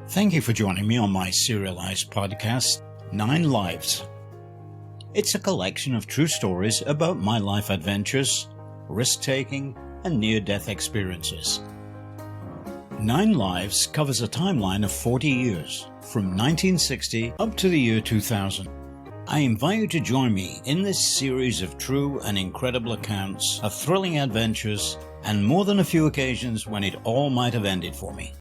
Thank you for joining me on my serialized podcast, 9 Lives. It's a collection of true stories about my life adventures, risk-taking, and near-death experiences. 9 Lives covers a timeline of 40 years, from 1960 up to the year 2000. I invite you to join me in this series of true and incredible accounts of thrilling adventures and more than a few occasions when it all might have ended for me.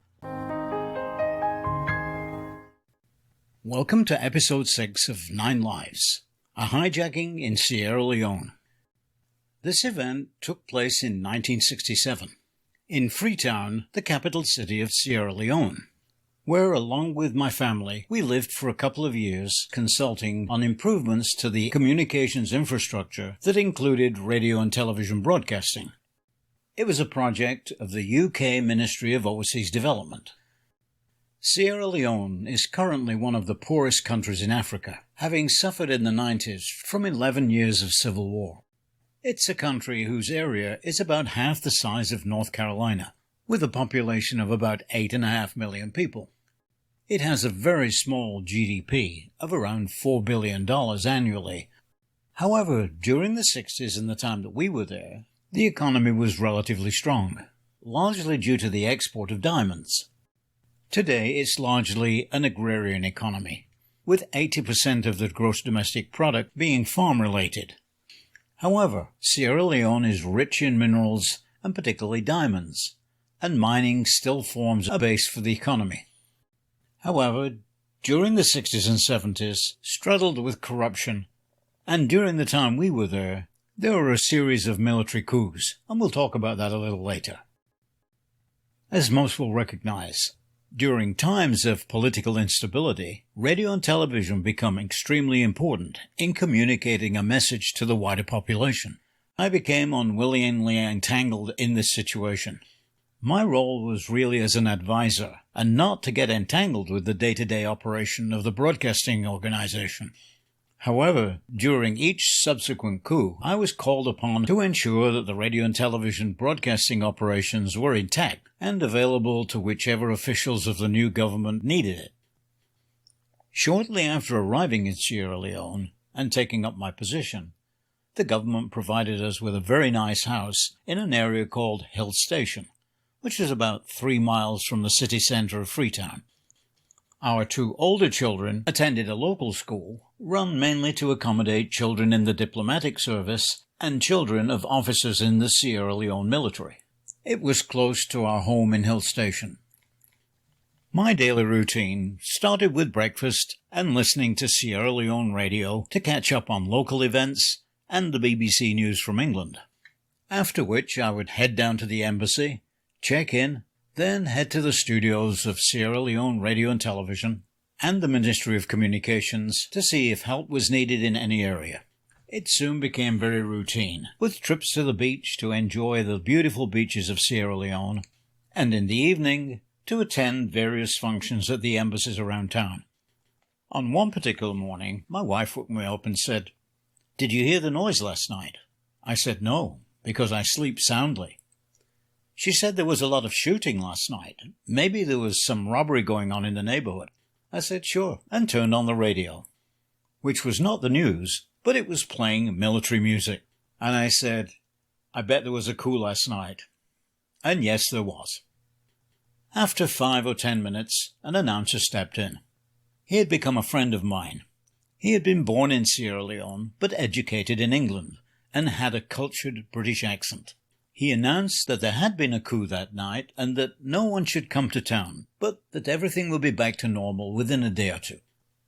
Welcome to episode 6 of 9 Lives, a hijacking in Sierra Leone. This event took place in 1967, in Freetown, the capital city of Sierra Leone, where along with my family we lived for a couple of years consulting on improvements to the communications infrastructure that included radio and television broadcasting. It was a project of the UK Ministry of Overseas Development. Sierra Leone is currently one of the poorest countries in Africa, having suffered in the 90s from 11 years of civil war. It's a country whose area is about half the size of North Carolina, with a population of about 8.5 million people. It has a very small GDP of around $4 billion annually. However, during the 60s and the time that we were there, the economy was relatively strong, largely due to the export of diamonds. Today, it's largely an agrarian economy, with 80% of the gross domestic product being farm-related. However, Sierra Leone is rich in minerals, and particularly diamonds, and mining still forms a base for the economy. However, during the 60s and 70s, struggled with corruption, and during the time we were there were a series of military coups, and we'll talk about that a little later. As most will recognize, during times of political instability, radio and television become extremely important in communicating a message to the wider population. I became unwillingly entangled in this situation. My role was really as an advisor, and not to get entangled with the day-to-day operation of the broadcasting organization. However, during each subsequent coup, I was called upon to ensure that the radio and television broadcasting operations were intact and available to whichever officials of the new government needed it. Shortly after arriving in Sierra Leone and taking up my position, the government provided us with a very nice house in an area called Hill Station, which is about 3 miles from the city center of Freetown. Our 2 older children attended a local school run mainly to accommodate children in the diplomatic service and children of officers in the Sierra Leone military. It was close to our home in Hill Station. My daily routine started with breakfast and listening to Sierra Leone radio to catch up on local events and the BBC News from England, after which I would head down to the embassy, check in, then head to the studios of Sierra Leone Radio and Television and the Ministry of Communications to see if help was needed in any area. It soon became very routine, with trips to the beach to enjoy the beautiful beaches of Sierra Leone, and in the evening to attend various functions at the embassies around town. On one particular morning, my wife woke me up and said, "Did you hear the noise last night?" I said no, because I sleep soundly. She said there was a lot of shooting last night. Maybe there was some robbery going on in the neighborhood. I said sure, and turned on the radio, which was not the news, but it was playing military music. And I said, I bet there was a coup last night. And yes, there was. After 5 or 10 minutes, an announcer stepped in. He had become a friend of mine. He had been born in Sierra Leone, but educated in England, and had a cultured British accent. He announced that there had been a coup that night and that no one should come to town, but that everything would be back to normal within a day or 2,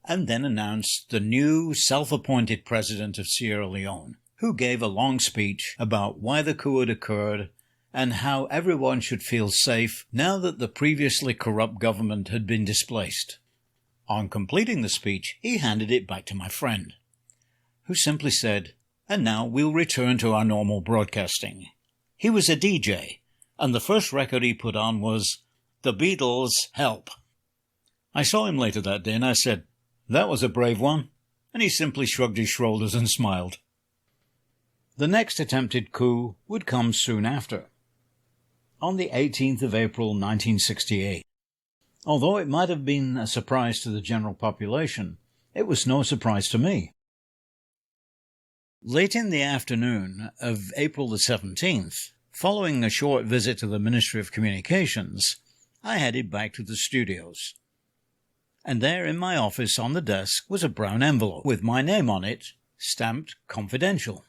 and then announced the new self-appointed president of Sierra Leone, who gave a long speech about why the coup had occurred and how everyone should feel safe now that the previously corrupt government had been displaced. On completing the speech, he handed it back to my friend, who simply said, "And now we'll return to our normal broadcasting." He was a DJ, and the first record he put on was The Beatles' Help. I saw him later that day and I said, "That was a brave one," and he simply shrugged his shoulders and smiled. The next attempted coup would come soon after. On the 18th of April 1968, Although it might have been a surprise to the general population, it was no surprise to me. Late in the afternoon of April the 17th, following a short visit to the Ministry of Communications, I headed back to the studios. And there in my office on the desk was a brown envelope with my name on it, stamped confidential.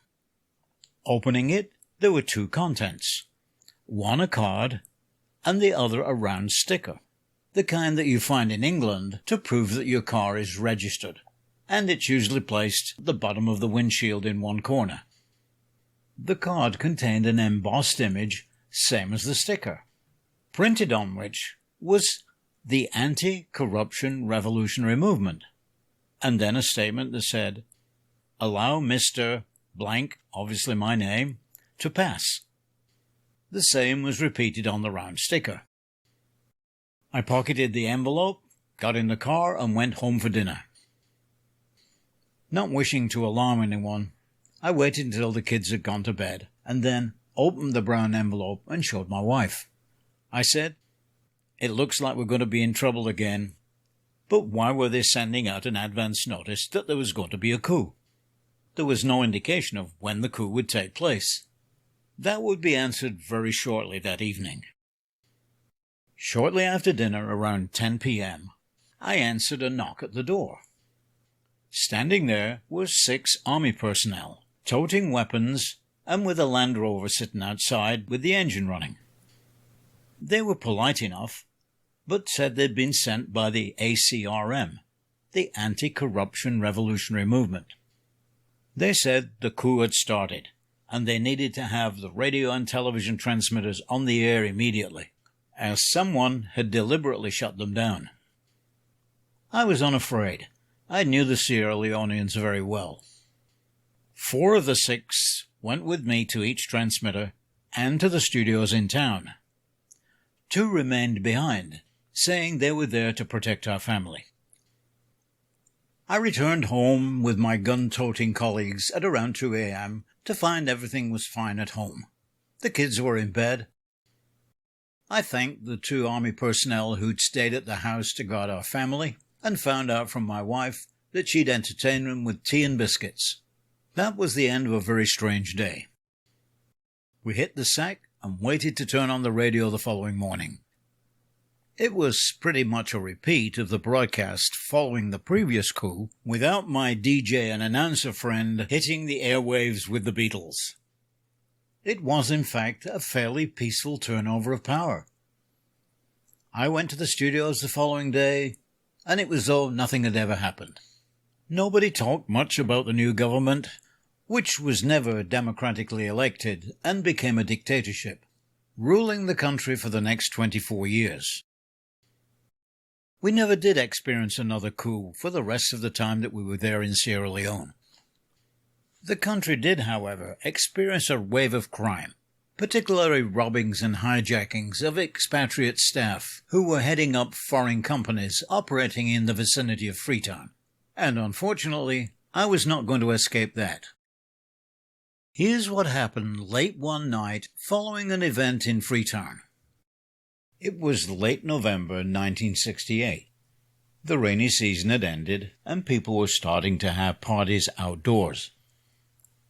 Opening it, there were two contents. One a card, and the other a round sticker, the kind that you find in England to prove that your car is registered, and it's usually placed at the bottom of the windshield in one corner. The card contained an embossed image, same as the sticker, printed on which was the Anti-Corruption Revolutionary Movement, and then a statement that said, "Allow Mr. Blank," obviously my name, "to pass." The same was repeated on the round sticker. I pocketed the envelope, got in the car, and went home for dinner. Not wishing to alarm anyone, I waited until the kids had gone to bed, and then opened the brown envelope and showed my wife. I said, "It looks like we're going to be in trouble again. But why were they sending out an advance notice that there was going to be a coup? There was no indication of when the coup would take place." That would be answered very shortly that evening. Shortly after dinner, around 10 p.m., I answered a knock at the door. Standing there were 6 army personnel, toting weapons and with a Land Rover sitting outside with the engine running. They were polite enough, but said they'd been sent by the ACRM, the Anti-Corruption Revolutionary Movement. They said the coup had started, and they needed to have the radio and television transmitters on the air immediately, as someone had deliberately shut them down. I was unafraid. I knew the Sierra Leoneans very well. 4 of the 6 went with me to each transmitter and to the studios in town. 2 remained behind, saying they were there to protect our family. I returned home with my gun-toting colleagues at around 2 a.m. to find everything was fine at home. The kids were in bed. I thanked the 2 army personnel who'd stayed at the house to guard our family, and found out from my wife that she'd entertain them with tea and biscuits. That was the end of a very strange day. We hit the sack and waited to turn on the radio the following morning. It was pretty much a repeat of the broadcast following the previous coup, without my DJ and announcer friend hitting the airwaves with the Beatles. It was, in fact, a fairly peaceful turnover of power. I went to the studios the following day, and it was as though nothing had ever happened. Nobody talked much about the new government, which was never democratically elected and became a dictatorship, ruling the country for the next 24 years. We never did experience another coup for the rest of the time that we were there in Sierra Leone. The country did, however, experience a wave of crime, particularly robbings and hijackings of expatriate staff who were heading up foreign companies operating in the vicinity of Freetown. And unfortunately, I was not going to escape that. Here's what happened late one night following an event in Freetown. It was late November 1968. The rainy season had ended, and people were starting to have parties outdoors.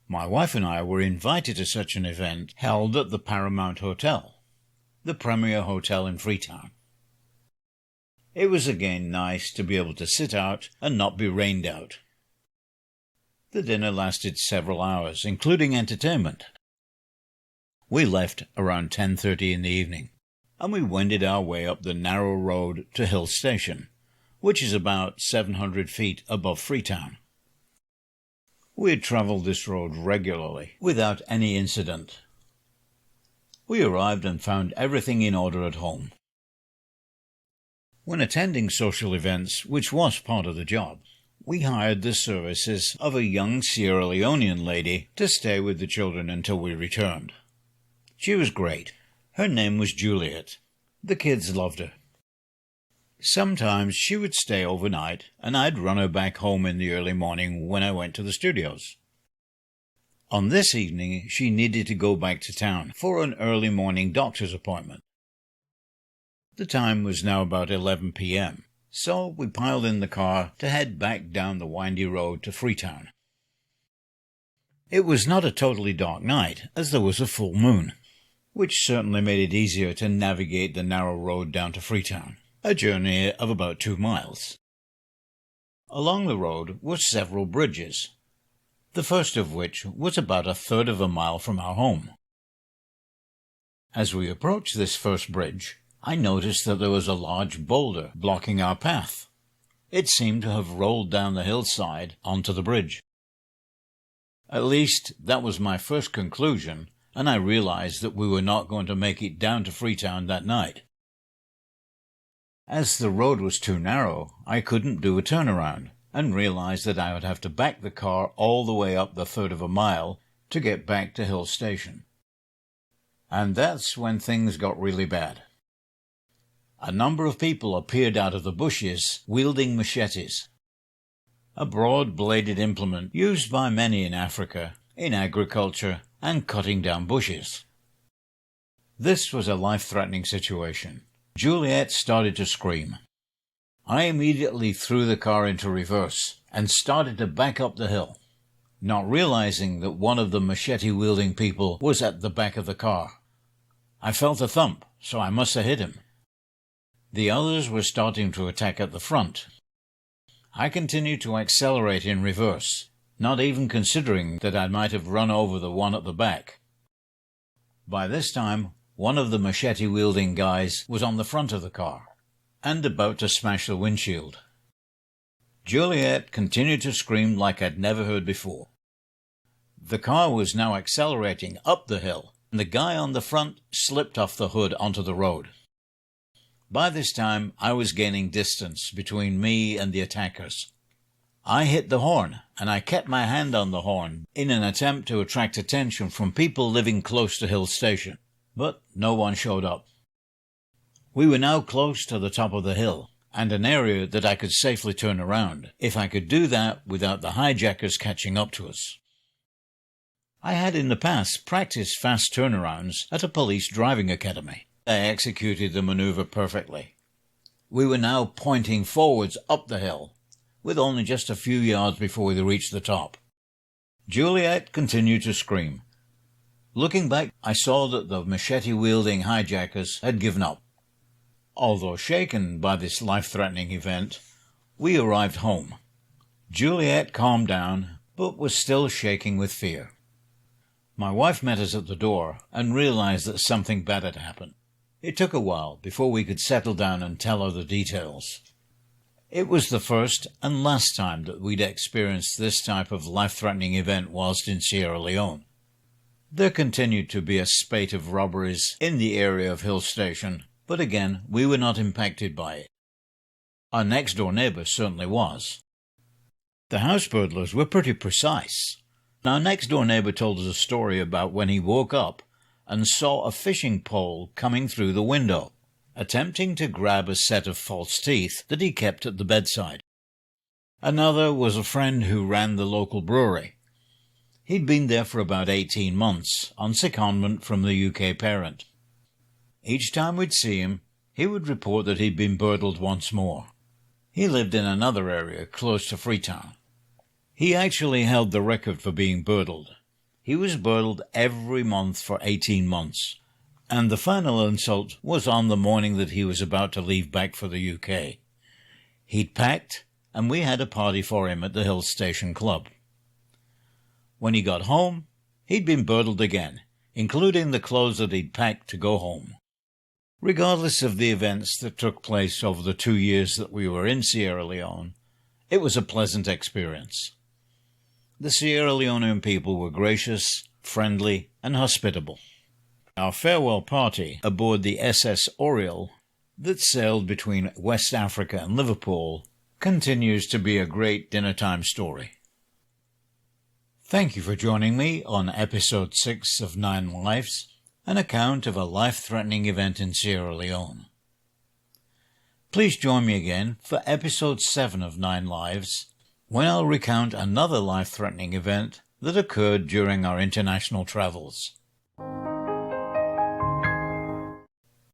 My wife and I were invited to such an event held at the Paramount Hotel, the premier hotel in Freetown. It was again nice to be able to sit out and not be rained out. The dinner lasted several hours, including entertainment. We left around 10:30 in the evening, and we wended our way up the narrow road to Hill Station, which is about 700 feet above Freetown. We had travelled this road regularly, without any incident. We arrived and found everything in order at home. When attending social events, which was part of the job, we hired the services of a young Sierra Leonean lady to stay with the children until we returned. She was great. Her name was Juliet. The kids loved her. Sometimes she would stay overnight, and I'd run her back home in the early morning when I went to the studios. On this evening, she needed to go back to town for an early morning doctor's appointment. The time was now about 11 p.m., so we piled in the car to head back down the windy road to Freetown. It was not a totally dark night, as there was a full moon, which certainly made it easier to navigate the narrow road down to Freetown, a journey of about 2 miles. Along the road were several bridges, the first of which was about 1/3 of a mile from our home. As we approached this first bridge, I noticed that there was a large boulder blocking our path. It seemed to have rolled down the hillside onto the bridge. At least, that was my first conclusion, and I realized that we were not going to make it down to Freetown that night. As the road was too narrow, I couldn't do a turnaround, and realized that I would have to back the car all the way up the 1/3 of a mile to get back to Hill Station. And that's when things got really bad. A number of people appeared out of the bushes wielding machetes, a broad-bladed implement used by many in Africa, in agriculture, and cutting down bushes. This was a life-threatening situation. Juliet started to scream. I immediately threw the car into reverse and started to back up the hill, not realizing that one of the machete-wielding people was at the back of the car. I felt a thump, so I must have hit him. The others were starting to attack at the front. I continued to accelerate in reverse, not even considering that I might have run over the one at the back. By this time, one of the machete-wielding guys was on the front of the car, and about to smash the windshield. Juliet continued to scream like I'd never heard before. The car was now accelerating up the hill, and the guy on the front slipped off the hood onto the road. By this time, I was gaining distance between me and the attackers. I hit the horn, and I kept my hand on the horn in an attempt to attract attention from people living close to Hill Station, but no one showed up. We were now close to the top of the hill, and an area that I could safely turn around, if I could do that without the hijackers catching up to us. I had in the past practiced fast turnarounds at a police driving academy. I executed the maneuver perfectly. We were now pointing forwards up the hill, with only just a few yards before we reached the top. Juliet continued to scream. Looking back, I saw that the machete-wielding hijackers had given up. Although shaken by this life-threatening event, we arrived home. Juliet calmed down, but was still shaking with fear. My wife met us at the door and realized that something bad had happened. It took a while before we could settle down and tell her the details. It was the first and last time that we'd experienced this type of life-threatening event whilst in Sierra Leone. There continued to be a spate of robberies in the area of Hill Station, but again, we were not impacted by it. Our next-door neighbour certainly was. The house burglars were pretty precise. Our next-door neighbour told us a story about when he woke up and saw a fishing pole coming through the window, attempting to grab a set of false teeth that he kept at the bedside. Another was a friend who ran the local brewery. He'd been there for about 18 months, on secondment from the UK parent. Each time we'd see him, he would report that he'd been burgled once more. He lived in another area close to Freetown. He actually held the record for being burgled. He was burgled every month for 18 months, and the final insult was on the morning that he was about to leave back for the UK. He'd packed, and we had a party for him at the Hill Station Club. When he got home, he'd been burgled again, including the clothes that he'd packed to go home. Regardless of the events that took place over the 2 years that we were in Sierra Leone, it was a pleasant experience. The Sierra Leonean people were gracious, friendly, and hospitable. Our farewell party aboard the SS Oriole that sailed between West Africa and Liverpool continues to be a great dinner-time story. Thank you for joining me on episode 6 of 9 Lives, an account of a life-threatening event in Sierra Leone. Please join me again for episode 7 of 9 Lives, when I'll recount another life-threatening event that occurred during our international travels.